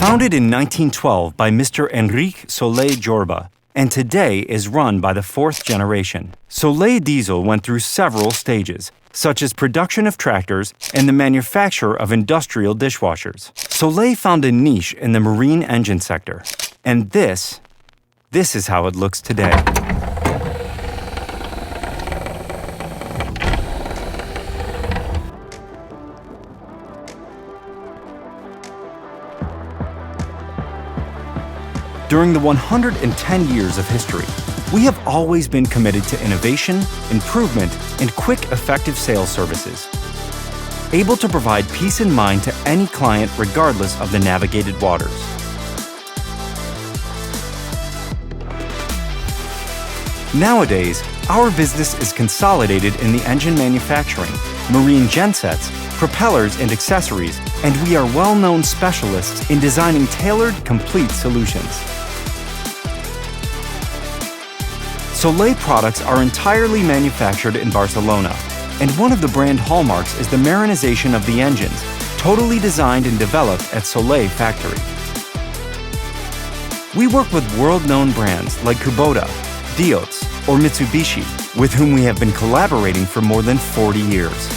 Founded in 1912 by Mr. Enrique Solé Jorba, and today is run by the fourth generation. Solé Diesel went through several stages, such as production of tractors and the manufacture of industrial dishwashers. Solé found a niche in the marine engine sector. And this is how it looks today. During the 110 years of history, we have always been committed to innovation, improvement, and quick, effective sales services, able to provide peace of mind to any client regardless of the navigated waters. Nowadays, our business is consolidated in the engine manufacturing, marine gensets, propellers, and accessories, and we are well-known specialists in designing tailored, complete solutions. Solé products are entirely manufactured in Barcelona, and one of the brand hallmarks is the marinization of the engines, totally designed and developed at Solé factory. We work with world-known brands like Kubota, yachts, or Mitsubishi, with whom we have been collaborating for more than 40 years.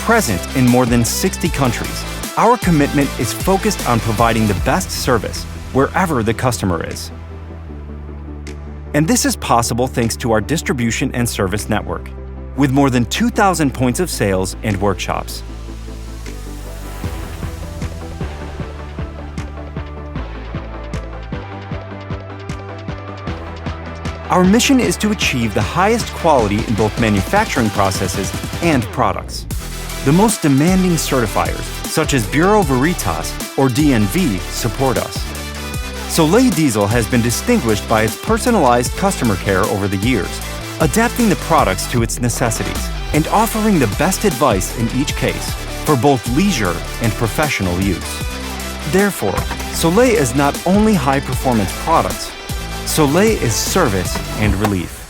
Present in more than 60 countries, our commitment is focused on providing the best service wherever the customer is. And this is possible thanks to our distribution and service network, with more than 2,000 points of sales and workshops. Our mission is to achieve the highest quality in both manufacturing processes and products. The most demanding certifiers, such as Bureau Veritas or DNV, support us. Solé Diesel has been distinguished by its personalized customer care over the years, adapting the products to its necessities and offering the best advice in each case for both leisure and professional use. Therefore, Solé is not only high-performance products, Solé is service and relief.